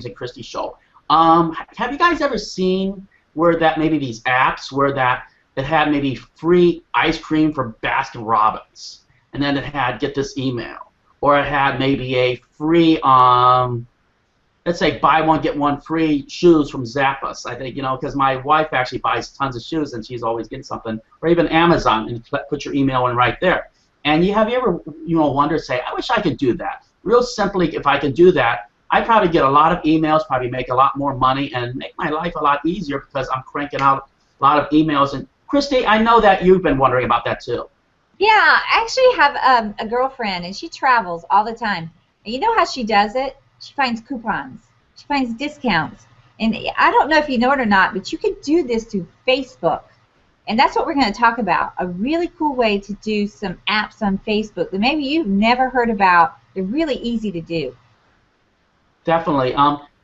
and Christie show. Have you guys ever seen where that maybe these apps where that it had maybe free ice cream from Baskin Robbins, and then it had get this email, or it had maybe a free let's say buy one get one free shoes from Zappos. I think because my wife actually buys tons of shoes and she's always getting something, or even Amazon, and put your email in right there. And have you ever wondered, say, I wish I could do that? Real simply, if I can do that, I probably get a lot of emails, probably make a lot more money, and make my life a lot easier because I'm cranking out a lot of emails. And Christy, I know that you've been wondering about that too. Yeah, I actually have a girlfriend, and she travels all the time. And you know how she does it? She finds coupons. She finds discounts. And I don't know if you know it or not, but you can do this through Facebook. And that's what we're going to talk about, a really cool way to do some apps on Facebook that maybe you've never heard about. They're really easy to do. Definitely.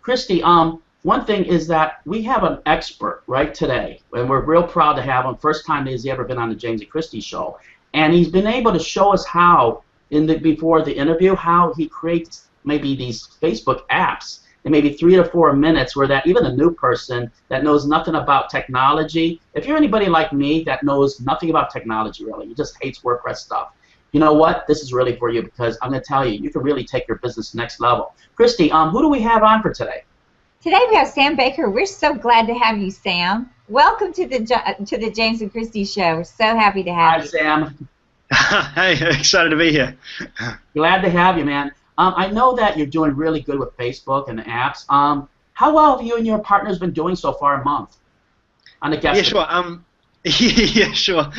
Christy, one thing is that we have an expert right today, and we're real proud to have him. First time he's ever been on the James and Christie show. And he's been able to show us how, before the interview, how he creates maybe these Facebook apps in maybe 3 to 4 minutes, where that even a new person that knows nothing about technology, if you're anybody like me that knows nothing about technology really, you just hates WordPress stuff, you know what? This is really for you, because I'm going to tell you, you can really take your business next level. Christy, who do we have on for today? Today we have Sam Bakker. We're so glad to have you, Sam. Welcome to the James and Christie show. We're so happy to have you. Hi, Sam. Hey, excited to be here. Glad to have you, man. I know that you're doing really good with Facebook and the apps. How well have you and your partners been doing so far a month on the guest? Yeah, sure. Yeah, sure.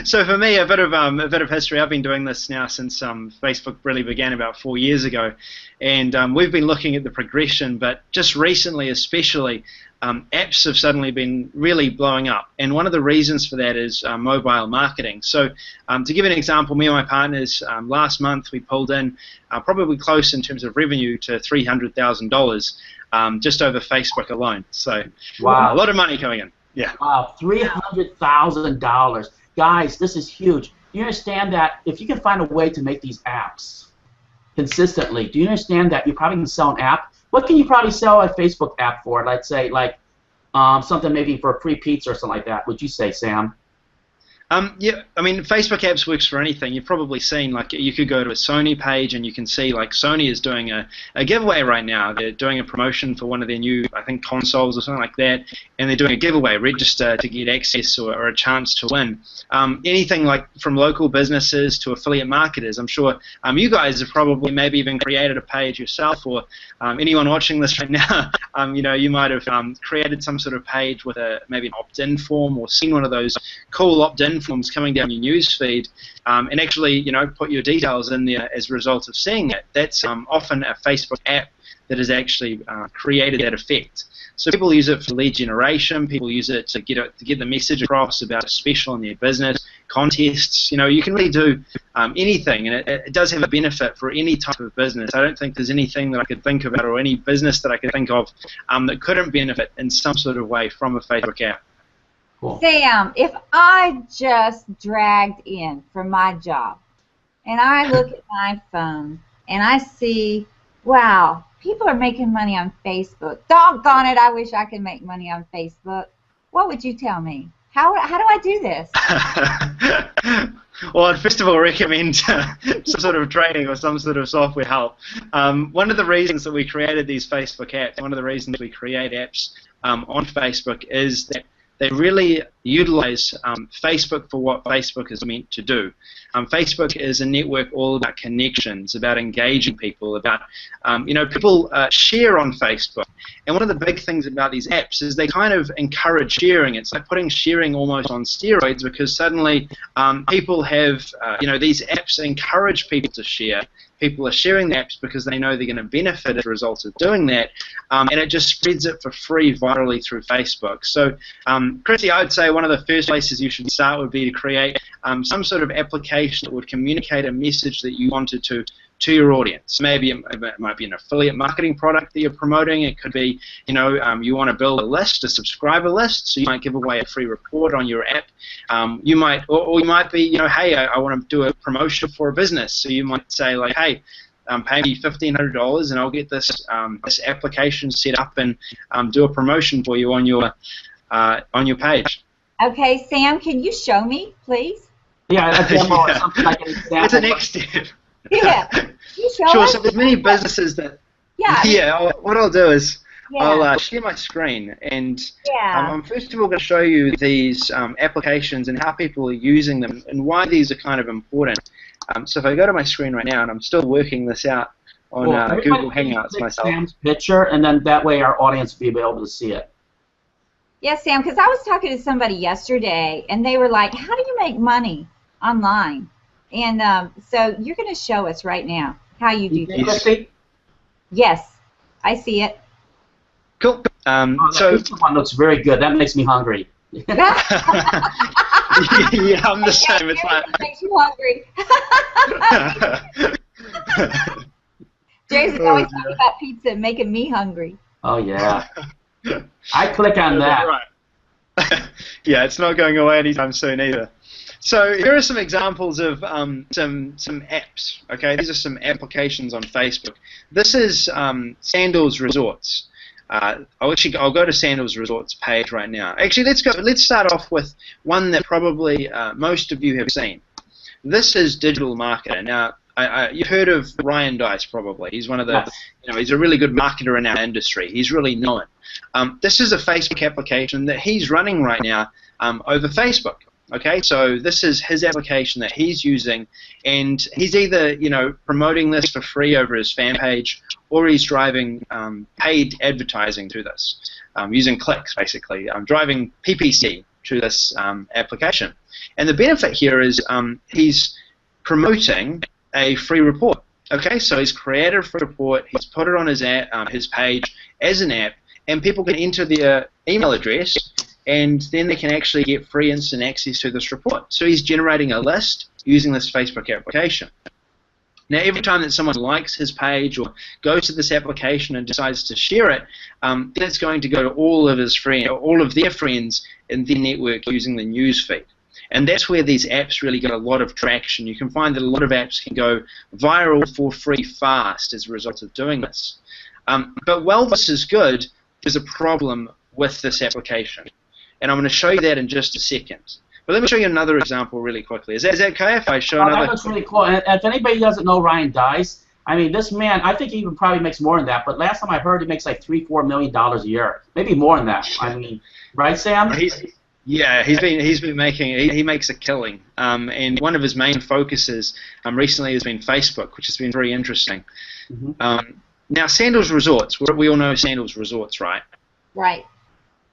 So for me, a bit of history. I've been doing this now since Facebook really began about 4 years ago, and we've been looking at the progression. But just recently, especially, apps have suddenly been really blowing up, and one of the reasons for that is mobile marketing. So to give an example, me and my partners, last month we pulled in probably close in terms of revenue to $300,000 just over Facebook alone. So wow, a lot of money coming in. Yeah. Wow, $300,000. Guys, this is huge. Do you understand that if you can find a way to make these apps consistently, do you understand that you probably can sell an app? What can you probably sell a Facebook app for? Let's say like something maybe for free pizza or something like that. Would you say, Sam? Yeah, I mean, Facebook apps works for anything. You've probably seen, like, you could go to a Sony page and you can see, like, Sony is doing a giveaway right now. They're doing a promotion for one of their new, I think, consoles or something like that, and they're doing a giveaway, register to get access or a chance to win. Anything like from local businesses to affiliate marketers. I'm sure you guys have probably maybe even created a page yourself, or anyone watching this right now, you might have created some sort of page with maybe an opt-in form, or seen one of those cool opt-in forms coming down your news feed, and actually, put your details in there as a result of seeing that. That's often a Facebook app that has actually created that effect. So people use it for lead generation. People use it to get the message across about a special in their business, contests. You can really do anything, and it does have a benefit for any type of business. I don't think there's anything that I could think about, or any business that I could think of, that couldn't benefit in some sort of way from a Facebook app. Cool. Sam, if I just dragged in from my job and I look at my phone and I see, wow, people are making money on Facebook. Doggone it, I wish I could make money on Facebook. What would you tell me? How do I do this? Well, I'd first of all recommend some sort of training or some sort of software help. One of the reasons that we created these Facebook apps, one of the reasons we create apps on Facebook is that they really utilize Facebook for what Facebook is meant to do. Facebook is a network all about connections, about engaging people, about, people share on Facebook. And one of the big things about these apps is they kind of encourage sharing. It's like putting sharing almost on steroids, because suddenly people have, these apps encourage people to share. People are sharing the apps because they know they're going to benefit as a result of doing that, and it just spreads it for free virally through Facebook. So, Chrissy, I would say one of the first places you should start would be to create some sort of application that would communicate a message that you wanted to your audience. Maybe it might be an affiliate marketing product that you're promoting. It could be, you want to build a list, a subscriber list, so you might give away a free report on your app. You might, or you might be, hey, I want to do a promotion for a business. So you might say, like, hey, pay me $1,500 and I'll get this this application set up and do a promotion for you on your page. Okay, Sam, can you show me, please? Yeah, a demo or something like an example. That's the next step. Yeah. Can you show Sure. us? So there's many businesses that. Yeah. Yeah. What I'll do is Yeah. I'll share my screen, and Yeah. I'm first of all going to show you these applications and how people are using them and why these are kind of important. So if I go to my screen right now, and I'm still working this out on Google Hangouts myself. Sam's picture, and then that way our audience will be able to see it. Yeah, Sam, because I was talking to somebody yesterday, and they were like, how do you make money online? And so you're going to show us right now how you do that. Yes, I see it. Cool. So this one looks very good. That makes me hungry. Yeah, I'm the same. It's like makes you hungry. Jason's always talking about pizza and making me hungry. Oh yeah. I click on that. Right. Yeah, it's not going away anytime soon either. So here are some examples of some apps. Okay, these are some applications on Facebook. This is Sandals Resorts. I'll go to Sandals Resorts page right now. Actually, let's start off with one that probably most of you have seen. This is Digital Marketer. Now, you've heard of Ryan Dice probably. He's one of the, yes. He's a really good marketer in our industry. He's really known. This is a Facebook application that he's running right now over Facebook. Okay, so this is his application that he's using, and he's either promoting this for free over his fan page, or he's driving paid advertising through this, using clicks basically, driving PPC to this application. And the benefit here is he's promoting a free report. Okay, so he's created a free report, he's put it on his page as an app, and people can enter their email address, and then they can actually get free instant access to this report. So he's generating a list using this Facebook application. Now, every time that someone likes his page or goes to this application and decides to share it, then it's going to go to all of his friends, all of their friends in their network using the news feed. And that's where these apps really get a lot of traction. You can find that a lot of apps can go viral for free fast as a result of doing this. But while this is good, there's a problem with this application. And I'm going to show you that in just a second. But let me show you another example really quickly. Is that okay if I show another? That looks really cool. And if anybody doesn't know Ryan Dice, I mean, this man, I think he even probably makes more than that. But last time I heard, he makes like $3-4 million a year, maybe more than that. I mean, right, Sam? He's been making, he makes a killing. And one of his main focuses recently has been Facebook, which has been very interesting. Mm-hmm. Now, Sandals Resorts, we all know Sandals Resorts, right? Right.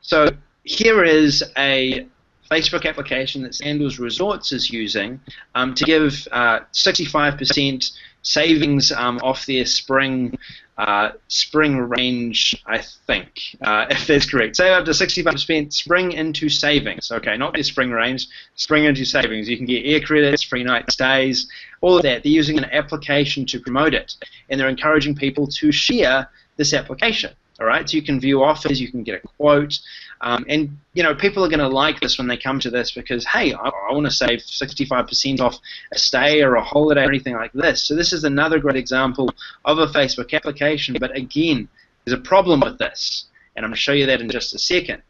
So here is a Facebook application that Sandals Resorts is using to give 65% savings off their spring range, I think, if that's correct. Save up to 65% spring into savings. Okay, not their spring range, spring into savings. You can get air credits, free night stays, all of that. They're using an application to promote it, and they're encouraging people to share this application. All right, so you can view offers, you can get a quote, and people are going to like this when they come to this because, hey, I want to save 65% off a stay or a holiday or anything like this. So this is another great example of a Facebook application, but again, there's a problem with this, and I'm going to show you that in just a second.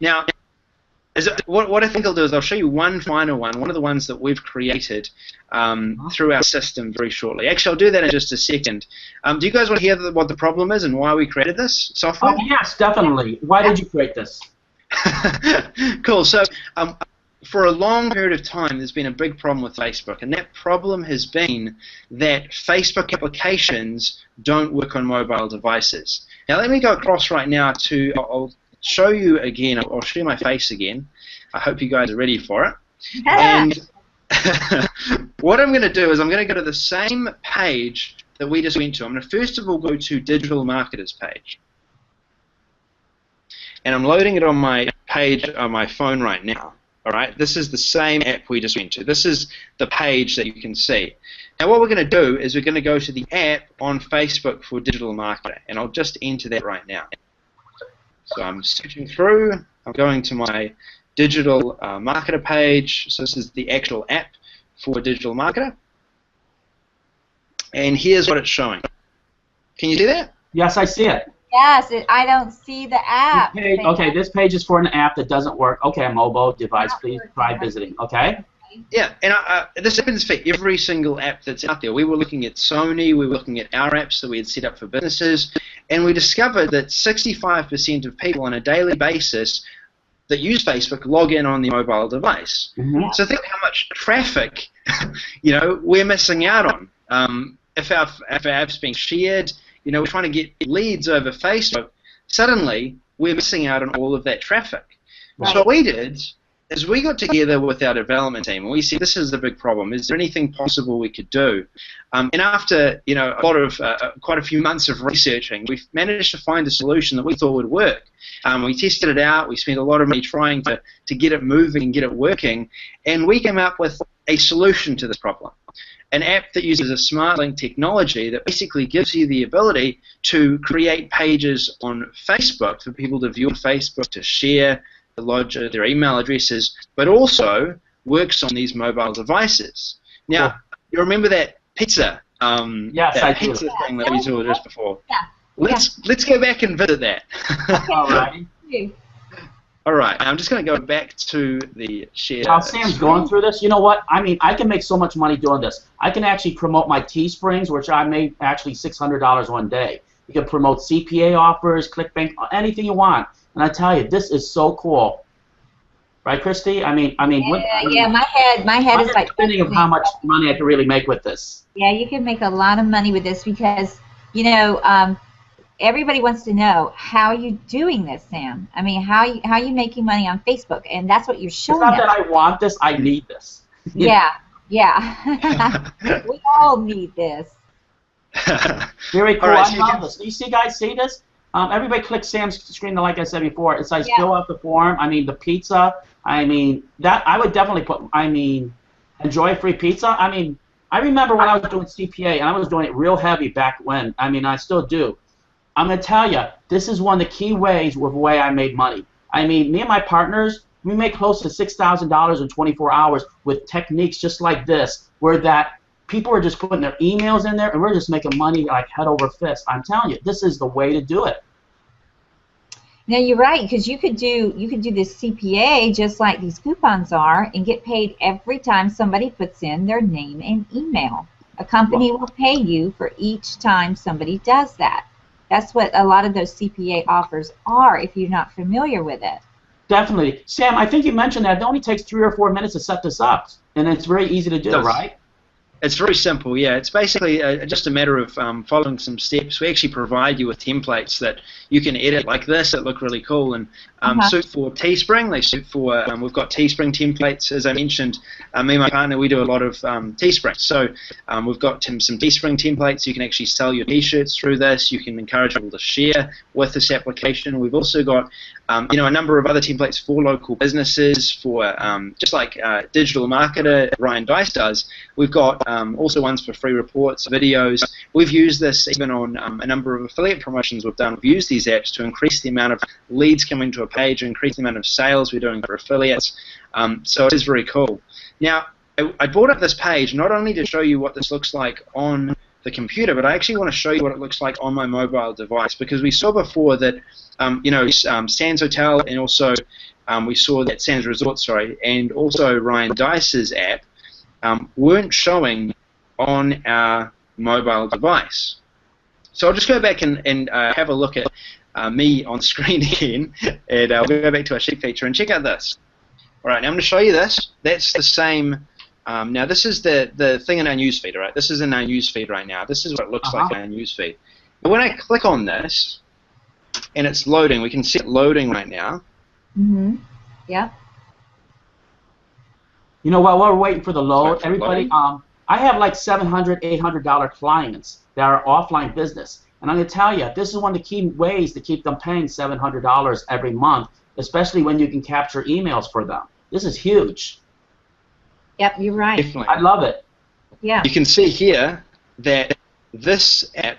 Now, what I think I'll do is I'll show you one final one of the ones that we've created through our system very shortly. Actually, I'll do that in just a second. Do you guys want to hear what the problem is and why we created this software? Oh, yes, definitely. Why did you create this? Cool. So for a long period of time, there's been a big problem with Facebook, and that problem has been that Facebook applications don't work on mobile devices. Now, let me go across right now to... I'll show you again. I'll show you my face again. I hope you guys are ready for it. And what I'm going to do is I'm going to go to the same page that we just went to. I'm going to first of all go to Digital Marketers page. And I'm loading it on my page on my phone right now. All right, this is the same app we just went to. This is the page that you can see. Now what we're going to do is we're going to go to the app on Facebook for Digital Marketer. And I'll just enter that right now. So I'm searching through, I'm going to my Digital Marketer page, so this is the actual app for Digital Marketer. And here's what it's showing. Can you see that? Yes, I see it. Yes, I don't see the app. Okay, this page is for an app that doesn't work. Okay, a mobile device, please try visiting. Okay. Yeah, and this happens for every single app that's out there. We were looking at Sony, we were looking at our apps that we had set up for businesses, and we discovered that 65% of people on a daily basis that use Facebook log in on the mobile device. Mm-hmm. So think how much traffic, we're missing out on. If our app's being shared, we're trying to get leads over Facebook. Suddenly, we're missing out on all of that traffic. Right. So what we did is we got together with our development team and we said, this is the big problem. Is there anything possible we could do? And after a lot of quite a few months of researching, we managed to find a solution that we thought would work. We tested it out. We spent a lot of money trying to get it moving and get it working, and we came up with a solution to this problem. An app that uses a smart link technology that basically gives you the ability to create pages on Facebook for people to view on Facebook, to share, to lodge their email addresses, but also works on these mobile devices. Now, you remember that pizza? Yes, that I pizza do. thing that we saw just before. Yeah. Let's go back and visit that. All right. All right, I'm just going to go back to the share. While Sam's going through this, you know what? I mean, I can make so much money doing this. I can actually promote my Teesprings, which I made actually $600 one day. You can promote CPA offers, ClickBank, anything you want. And I tell you, this is so cool. Right, Christy? I mean, yeah. My head is like thinking of how much money I could really make with this. Yeah, you can make a lot of money with this because everybody wants to know how you doing this, Sam. I mean, how you making money on Facebook, and that's what you're showing It's not us. that I want this; I need this. Yeah. We all need this. Very cool. All right, I love this. You see, guys, see this? Everybody click Sam's screen, like I said before. It says fill out the form. I mean, the pizza. I mean, that I would definitely put. I mean, enjoy free pizza. I mean, I remember when I was doing CPA, and I was doing it real heavy back when. I mean, I still do. I'm going to tell you, this is one of the key ways with the way I made money. I mean, me and my partners, we make close to $6,000 in 24 hours with techniques just like this, where that people are just putting their emails in there, and we're just making money like head over fist. I'm telling you, this is the way to do it. No, you're right, because you could do this CPA just like these coupons are, and get paid every time somebody puts in their name and email. A company will pay you for each time somebody does that. That's what a lot of those CPA offers are if you're not familiar with it. Definitely. Sam, I think you mentioned that it only takes 3 or 4 minutes to set this up, and it's very easy to do, right? It's very simple, yeah. It's basically just a matter of following some steps. We actually provide you with templates that you can edit like this that look really cool and suit for Teespring. They suit for, we've got Teespring templates, as I mentioned. Me and my partner, we do a lot of Teespring. So we've got some Teespring templates. You can actually sell your t-shirts through this. You can encourage people to share with this application. We've also got a number of other templates for local businesses, for just like digital marketer Ryan Dice does. We've got also ones for free reports, videos. We've used this even on a number of affiliate promotions we've done. We've used these apps to increase the amount of leads coming to a page, increase the amount of sales we're doing for affiliates. So it is very cool. Now, I brought up this page not only to show you what this looks like on the computer, but I actually want to show you what it looks like on my mobile device, because we saw before that Sands Hotel, and also we saw that Sands Resort, and also Ryan Dice's app weren't showing on our mobile device. So I'll just go back and have a look at me on screen again, and I'll go back to our sheet feature and check out this. All right, now I'm going to show you this. That's the same. Now this is the thing in our newsfeed, right? This is in our newsfeed right now. This is what it looks like in our newsfeed. But when I click on this, and it's loading, we can see it loading right now. Mm-hmm. Yeah. You know, while we're waiting for the load, everybody, I have like $700, $800 clients that are offline business. And I'm going to tell you, this is one of the key ways to keep them paying $700 every month, especially when you can capture emails for them. This is huge. Yep, you're right. Definitely. I love it. Yeah. You can see here that this app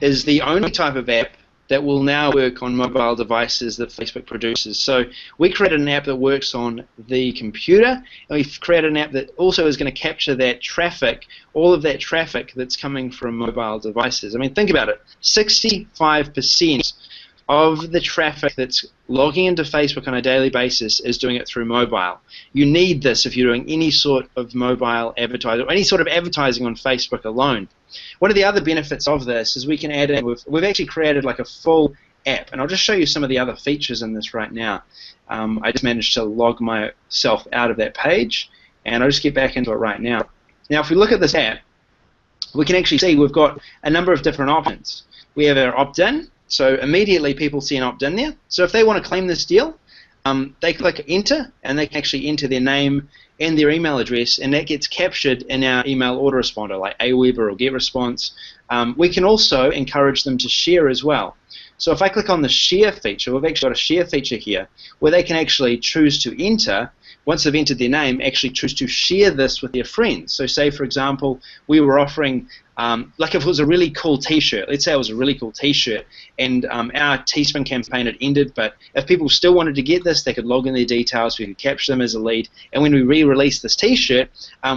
is the only type of app that will now work on mobile devices that Facebook produces. So we created an app that works on the computer, and we've created an app that also is going to capture that traffic, all of that traffic that's coming from mobile devices. I mean, think about it. 65% of the traffic that's logging into Facebook on a daily basis is doing it through mobile. You need this if you're doing any sort of mobile advertising, or any sort of advertising on Facebook alone. One of the other benefits of this is we can add in, we've actually created like a full app, and I'll just show you some of the other features in this right now. I just managed to log myself out of that page, and I'll just get back into it right now. Now, if we look at this app, we can actually see we've got a number of different options. We have our opt-in, so immediately people see an opt-in there. So if they want to claim this deal, they click enter, and they can actually enter their name and their email address, and that gets captured in our email autoresponder like Aweber or GetResponse. We can also encourage them to share as well. So if I click on the share feature, we've actually got a share feature here where they can actually choose to enter, once they've entered their name, actually choose to share this with their friends. So say, for example, we were offering, like if it was a really cool t-shirt, let's say it was a really cool t-shirt, and our Teespring campaign had ended, but if people still wanted to get this, they could log in their details, we could capture them as a lead, and when we re-released this t-shirt,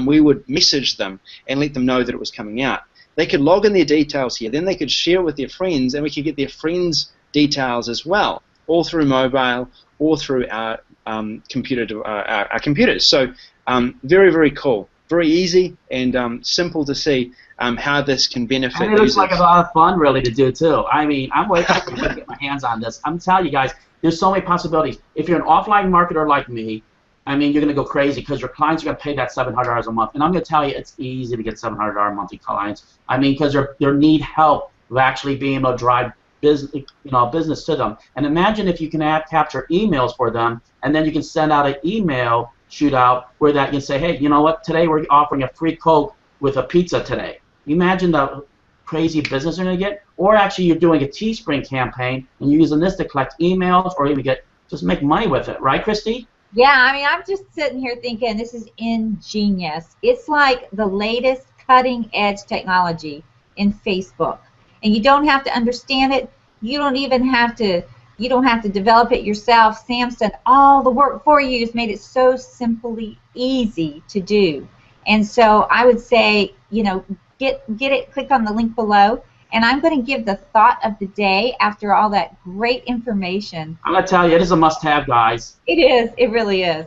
we would message them and let them know that it was coming out. They could log in their details here, then they could share it with their friends, and we could get their friends' details as well, all through mobile or through our our computers. So very, very cool, very easy, and simple to see how this can benefit and it looks users. like a lot of fun, really, to do too. I mean, I'm waiting to get my hands on this. I'm telling you guys, there's so many possibilities. If you're an offline marketer like me, I mean, you're going to go crazy because your clients are going to pay that $700 a month. And I'm going to tell you, it's easy to get $700 monthly clients. I mean, because they need help of actually being able to drive business to them. And imagine if you can capture emails for them, and then you can send out an email shootout where that you can say, hey, you know what? Today we're offering a free Coke with a pizza today. Imagine the crazy business you're going to get. Or actually, you're doing a Teespring campaign and you're using this to collect emails, or even just make money with it, right, Christy? Yeah, I mean, I'm just sitting here thinking this is ingenious. It's like the latest cutting-edge technology in Facebook, and you don't have to understand it. You don't even have to. You don't have to develop it yourself. Sam's done all the work for you. He's made it so simply easy to do. And so I would say, you know, get it. Click on the link below. And I'm going to give the thought of the day after all that great information. I'm going to tell you, it is a must-have, guys. It is. It really is.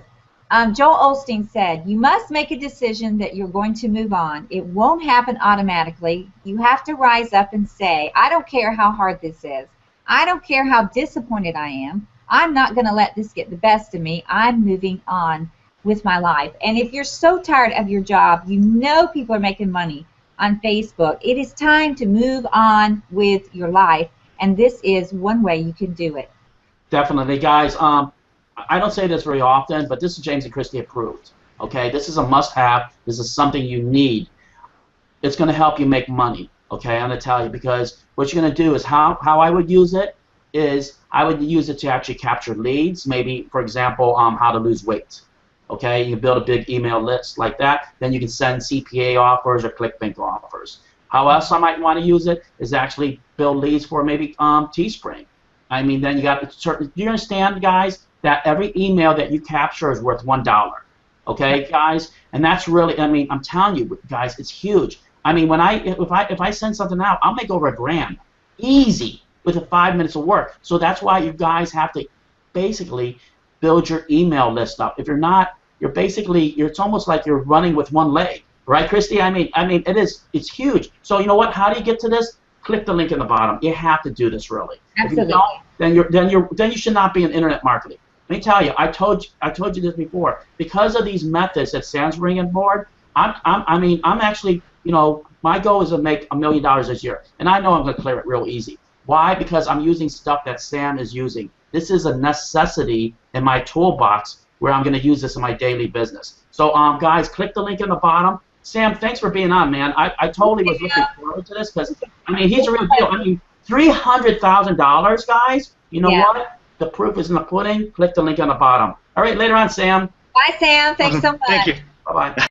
Joel Osteen said, you must make a decision that you're going to move on. It won't happen automatically. You have to rise up and say, I don't care how hard this is. I don't care how disappointed I am. I'm not going to let this get the best of me. I'm moving on with my life. And if you're so tired of your job, you know people are making money on Facebook, it is time to move on with your life, and this is one way you can do it. Definitely, guys. I don't say this very often, but this is James and Christy approved. Okay, this is a must-have. This is something you need. It's going to help you make money. Okay, I'm going to tell you, because what you're going to do is how I would use it is I would use it to actually capture leads. Maybe, for example, how to lose weight. Okay, you build a big email list like that. Then you can send CPA offers or ClickBank offers. How else I might want to use it is actually build leads for maybe Teespring. I mean, then you got certain. Do you understand, guys, that every email that you capture is worth $1? Okay, guys, and that's really. I mean, I'm telling you, guys, it's huge. I mean, if I send something out, I'll make over $1,000, easy, with 5 minutes of work. So that's why you guys have to basically build your email list up. If you're not, it's almost like you're running with one leg, right, Christy? I mean, it's huge. So you know what? How do you get to this? Click the link in the bottom. You have to do this, really. Absolutely. If you don't, then you should not be in internet marketing. Let me tell you, I told you this before. Because of these methods that Sam's bringing forward, I'm actually, you know, my goal is to make $1 million this year, and I know I'm going to clear it real easy. Why? Because I'm using stuff that Sam is using. This is a necessity in my toolbox where I'm going to use this in my daily business. So, guys, click the link in the bottom. Sam, thanks for being on, man. I totally was looking forward to this because, I mean, he's a real deal. I mean, $300,000, guys. You know what? The proof is in the pudding. Click the link on the bottom. All right, later on, Sam. Bye, Sam. Thanks so much. Thank you. Bye-bye.